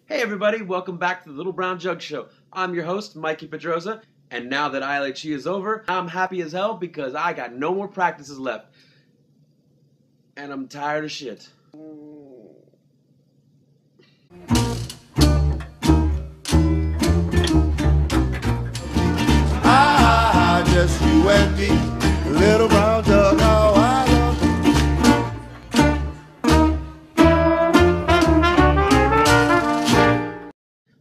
Hey everybody, welcome back to the Little Brown Jug Show. I'm your host, Mikey Pedroza, and now that ILHC is over, I'm happy as hell because I got no more practices left. And I'm tired of shit. Just you and me, little brown jug, how I love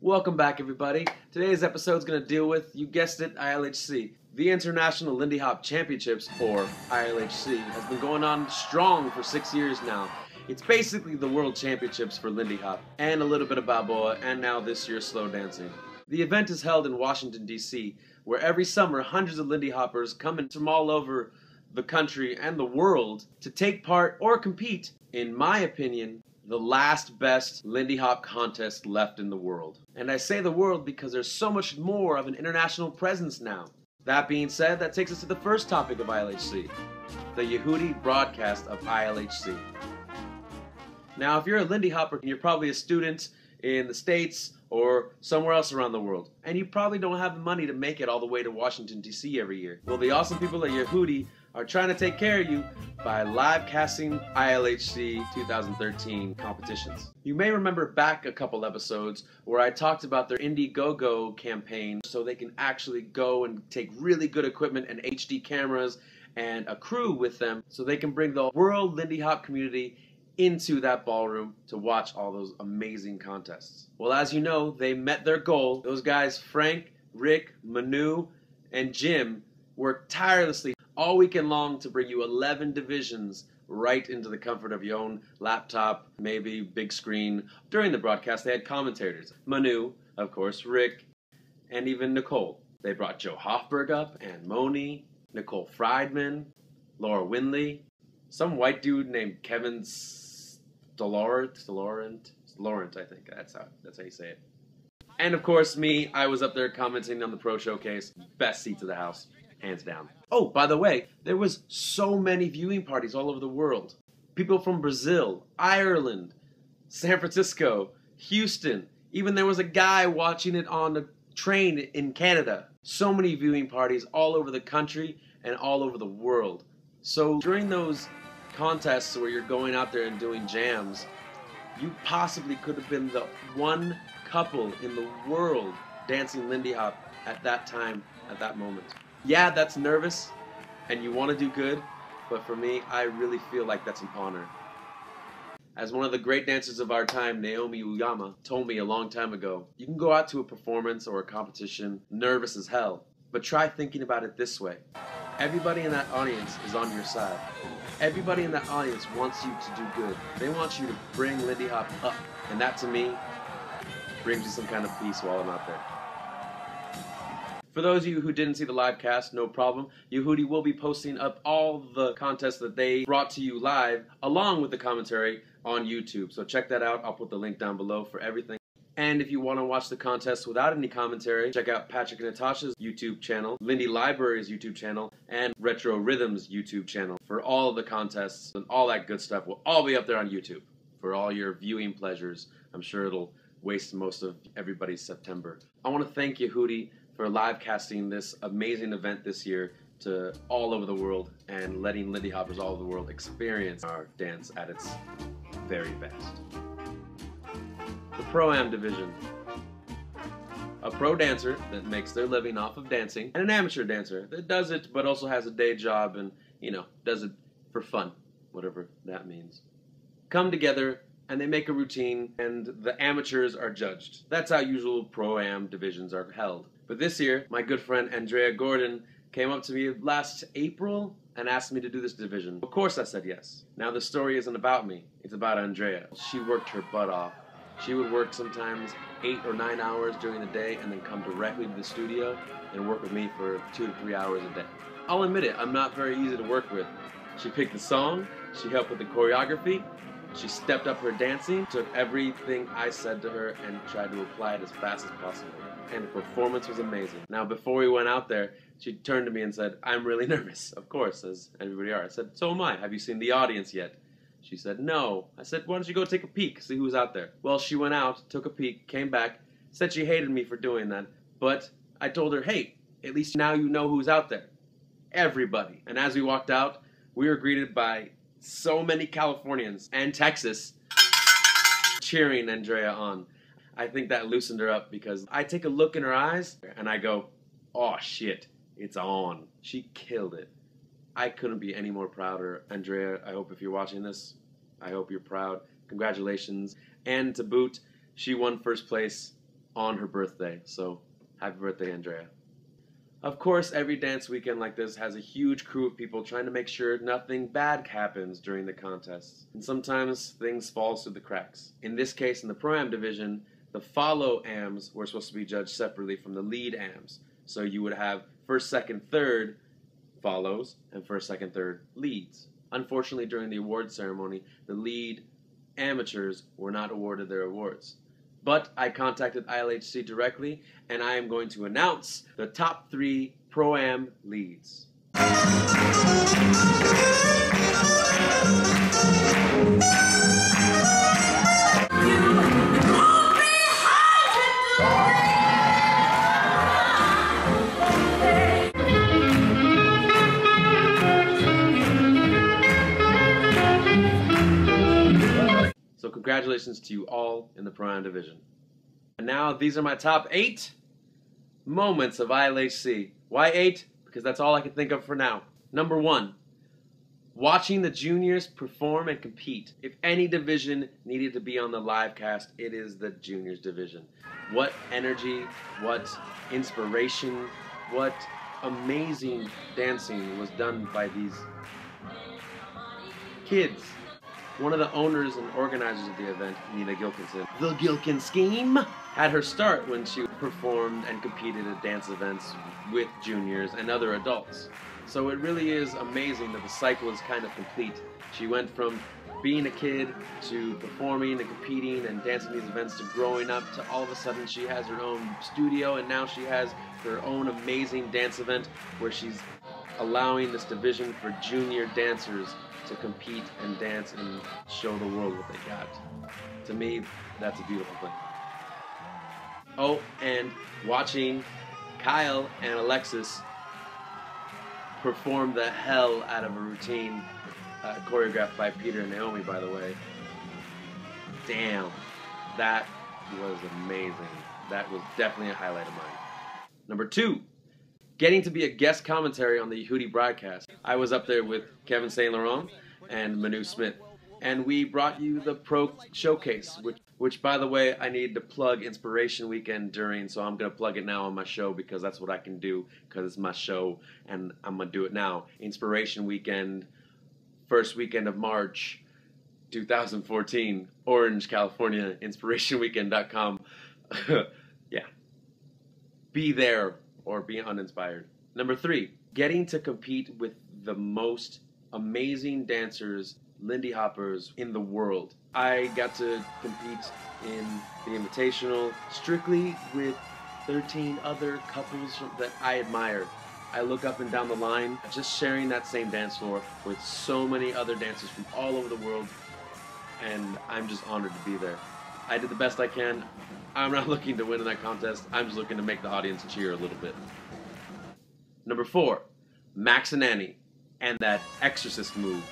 Welcome back everybody. Today's episode is going to deal with, you guessed it, ILHC. The International Lindy Hop Championships, or ILHC, has been going on strong for 6 years now. It's basically the World Championships for Lindy Hop, and a little bit of Balboa, and now this year's slow dancing. The event is held in Washington, D.C., where every summer hundreds of Lindy Hoppers come in from all over the country and the world to take part or compete, in my opinion, the last best Lindy Hop contest left in the world. And I say the world because there's so much more of an international presence now. That being said, that takes us to the first topic of ILHC, the Yehoodi broadcast of ILHC. Now, if you're a Lindy Hopper, you're probably a student in the States or somewhere else around the world, and you probably don't have the money to make it all the way to Washington, D.C. every year. Well, the awesome people at Yehoodi are trying to take care of you by live casting ILHC 2013 competitions. You may remember back a couple episodes where I talked about their Indiegogo campaign so they can actually go and take really good equipment and HD cameras and a crew with them so they can bring the world Lindy Hop community into that ballroom to watch all those amazing contests. Well, as you know, they met their goal. Those guys, Frank, Rick, Manu, and Jim, worked tirelessly all weekend long to bring you 11 divisions right into the comfort of your own laptop, maybe big screen. During the broadcast, they had commentators. Manu, of course, Rick, and even Nicole. They brought Joe Hoffberg up, and Moni, Nicole Friedman, Laura Winley, some white dude named Kevin Laurent, I think. That's how you say it. And of course, me, I was up there commenting on the Pro Showcase. Best seats of the house, hands down. Oh, by the way, there was so many viewing parties all over the world. People from Brazil, Ireland, San Francisco, Houston. Even there was a guy watching it on a train in Canada. So many viewing parties all over the country and all over the world. So during those contests where you're going out there and doing jams, you possibly could have been the one couple in the world dancing Lindy Hop at that time, at that moment. Yeah, that's nervous, and you want to do good, but for me, I really feel like that's an honor. As one of the great dancers of our time, Naomi Uyama, told me a long time ago, you can go out to a performance or a competition nervous as hell, but try thinking about it this way. Everybody in that audience is on your side. Everybody in that audience wants you to do good. They want you to bring Lindy Hop up. And that, to me, brings you some kind of peace while I'm out there. For those of you who didn't see the live cast, no problem. Yehoodi will be posting up all the contests that they brought to you live, along with the commentary on YouTube. So check that out. I'll put the link down below for everything. And if you want to watch the contest without any commentary, check out Patrick and Natasha's YouTube channel, Lindy Library's YouTube channel, and Retro Rhythm's YouTube channel. For all of the contests and all that good stuff will all be up there on YouTube for all your viewing pleasures. I'm sure it'll waste most of everybody's September. I want to thank Yehoodi for live casting this amazing event this year to all over the world and letting Lindy Hoppers all over the world experience our dance at its very best. The Pro-Am division. A pro dancer that makes their living off of dancing, and an amateur dancer that does it but also has a day job and, does it for fun, whatever that means. Come together and they make a routine and the amateurs are judged. That's how usual Pro-Am divisions are held. But this year, my good friend Andrea Gordon came up to me last April and asked me to do this division. Of course I said yes. Now the story isn't about me, it's about Andrea. She worked her butt off. She would work sometimes 8 or 9 hours during the day and then come directly to the studio and work with me for 2 to 3 hours a day. I'll admit it, I'm not very easy to work with. She picked the song, she helped with the choreography, she stepped up her dancing, took everything I said to her and tried to apply it as fast as possible. And the performance was amazing. Now before we went out there, she turned to me and said, "I'm really nervous." Of course, as everybody are. I said, "So am I. Have you seen the audience yet?" She said, no. I said, why don't you go take a peek, see who's out there? Well, she went out, took a peek, came back, said she hated me for doing that. But I told her, hey, at least now you know who's out there. Everybody. And as we walked out, we were greeted by so many Californians and Texas cheering Andrea on. I think that loosened her up because I take a look in her eyes and I go, oh shit, it's on. She killed it. I couldn't be any more prouder. Andrea, I hope if you're watching this, I hope you're proud. Congratulations. And to boot, she won first place on her birthday. So happy birthday, Andrea. Of course, every dance weekend like this has a huge crew of people trying to make sure nothing bad happens during the contests. And sometimes things fall through the cracks. In this case, in the Pro-Am division, the follow AMs were supposed to be judged separately from the lead AMs. So you would have first, second, third follows and first, second, third leads. Unfortunately, during the award ceremony, the lead amateurs were not awarded their awards. But I contacted ILHC directly, and I am going to announce the top 3 Pro-Am leads. So congratulations to you all in the Pro-Am division. And now these are my top 8 moments of ILHC. Why 8? Because that's all I can think of for now. Number 1, watching the juniors perform and compete. If any division needed to be on the live cast, it is the juniors division. What energy, what inspiration, what amazing dancing was done by these kids. One of the owners and organizers of the event, Nina Gilkinson, the Gilkin Scheme, had her start when she performed and competed at dance events with juniors and other adults. So it really is amazing that the cycle is kind of complete. She went from being a kid to performing and competing and dancing these events to growing up to all of a sudden she has her own studio, and now she has her own amazing dance event where she's allowing this division for junior dancers to compete and dance and show the world what they got. To me, that's a beautiful thing. Oh, and watching Kyle and Alexis perform the hell out of a routine choreographed by Peter and Naomi, by the way. Damn, that was amazing. That was definitely a highlight of mine. Number 2, getting to be a guest commentary on the Yehoodi broadcast. I was up there with Kevin St. Laurent and Manu Smith, and we brought you the Pro Showcase, which by the way, I need to plug Inspiration Weekend during, so I'm going to plug it now on my show because that's what I can do, because it's my show, and I'm going to do it now. Inspiration Weekend, first weekend of March, 2014, Orange, California, inspirationweekend.com. Yeah. Be there or be uninspired. Number 3, getting to compete with the most amazing dancers, Lindy Hoppers in the world. I got to compete in the Invitational strictly with 13 other couples that I admire. I look up and down the line, just sharing that same dance floor with so many other dancers from all over the world, and I'm just honored to be there. I did the best I can. I'm not looking to win in that contest. I'm just looking to make the audience cheer a little bit. Number 4, Max and Annie and that exorcist move.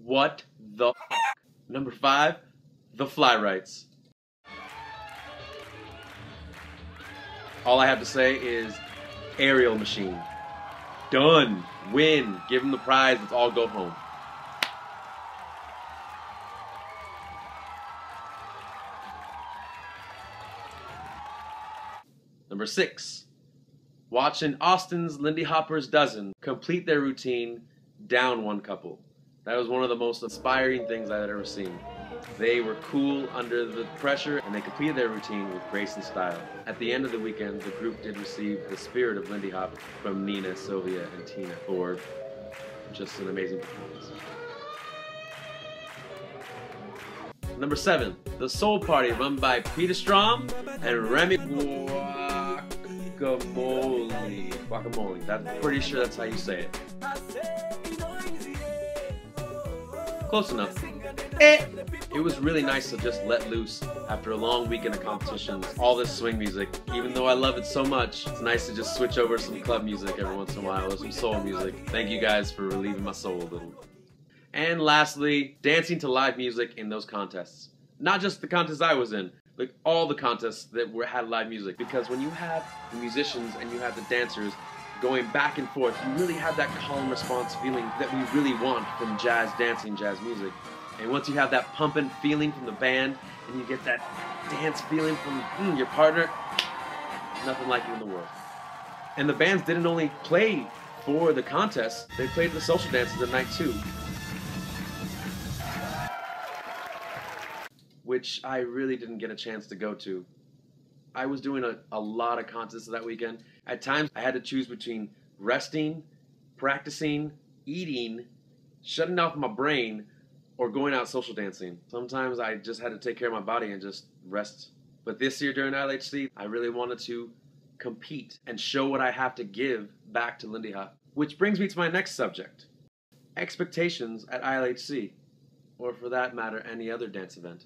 What the fuck? Number 5, the fly rights. All I have to say is aerial machine. Done. Win. Give them the prize. Let's all go home. Number 6, watching Austin's Lindy Hopper's Dozen complete their routine down one couple. That was one of the most inspiring things I had ever seen. They were cool under the pressure, and they completed their routine with grace and style. At the end of the weekend, the group did receive the Spirit of Lindy Hop from Nina, Sylvia, and Tina for just an amazing performance. Number 7, the Soul Party run by Peter Strom and Remy Guacamole. Guacamole. I'm pretty sure that's how you say it. Close enough. It was really nice to just let loose after a long weekend of competitions. All this swing music, even though I love it so much, it's nice to just switch over some club music every once in a while or some soul music. Thank you guys for relieving my soul a little. And lastly, dancing to live music in those contests. Not just the contest I was in, like all the contests that had live music. Because when you have the musicians and you have the dancers going back and forth, you really have that call and response feeling that we really want from jazz dancing, jazz music. And once you have that pumping feeling from the band, and you get that dance feeling from your partner, nothing like it in the world. And the bands didn't only play for the contest, they played the social dances at night too. Which I really didn't get a chance to go to. I was doing a lot of contests that weekend. At times, I had to choose between resting, practicing, eating, shutting off my brain, or going out social dancing. Sometimes I just had to take care of my body and just rest. But this year during ILHC, I really wanted to compete and show what I have to give back to Lindy Hop. Which brings me to my next subject. Expectations at ILHC, or for that matter, any other dance event.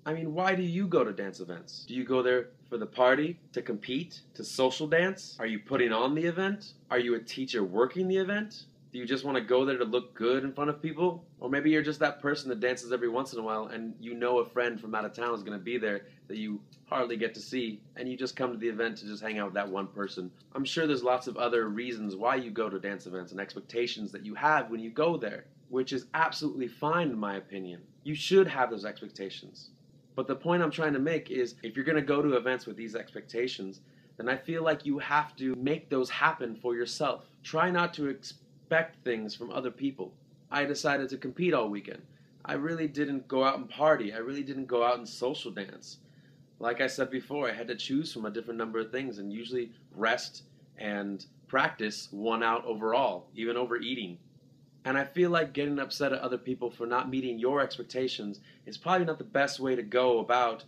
I mean, why do you go to dance events? Do you go there for the party, to compete, to social dance? Are you putting on the event? Are you a teacher working the event? Do you just want to go there to look good in front of people? Or maybe you're just that person that dances every once in a while and you know a friend from out of town is going to be there that you hardly get to see, and you just come to the event to just hang out with that one person. I'm sure there's lots of other reasons why you go to dance events and expectations that you have when you go there, which is absolutely fine in my opinion. You should have those expectations. But the point I'm trying to make is, if you're going to go to events with these expectations, then I feel like you have to make those happen for yourself. Try not to expect things from other people. I decided to compete all weekend. I really didn't go out and party. I really didn't go out and social dance. Like I said before, I had to choose from a different number of things, and usually rest and practice won out overall, even over eating. And I feel like getting upset at other people for not meeting your expectations is probably not the best way to go about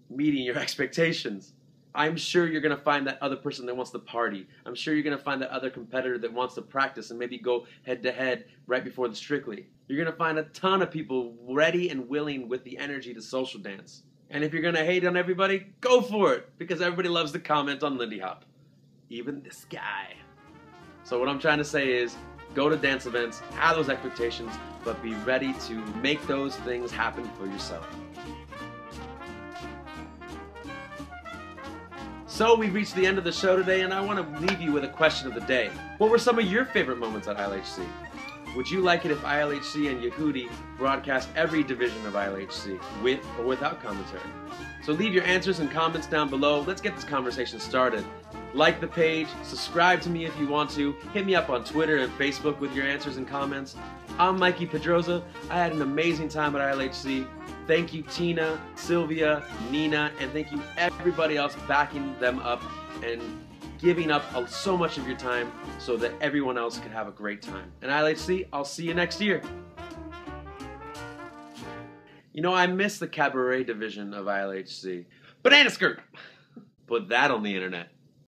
meeting your expectations. I'm sure you're going to find that other person that wants to party. I'm sure you're going to find that other competitor that wants to practice and maybe go head-to-head right before the Strictly. You're going to find a ton of people ready and willing with the energy to social dance. And if you're going to hate on everybody, go for it, because everybody loves to comment on Lindy Hop. Even this guy. So what I'm trying to say is, go to dance events, have those expectations, but be ready to make those things happen for yourself. So we've reached the end of the show today, and I want to leave you with a question of the day. What were some of your favorite moments at ILHC? Would you like it if ILHC and Yehoodi broadcast every division of ILHC, with or without commentary? So leave your answers and comments down below. Let's get this conversation started. Like the page, subscribe to me if you want to, hit me up on Twitter and Facebook with your answers and comments. I'm Mikey Pedroza. I had an amazing time at ILHC. Thank you Tina, Sylvia, Nina, and thank you everybody else backing them up and giving up so much of your time so that everyone else can have a great time. And ILHC, I'll see you next year. You know, I miss the cabaret division of ILHC. Banana skirt! Put that on the internet.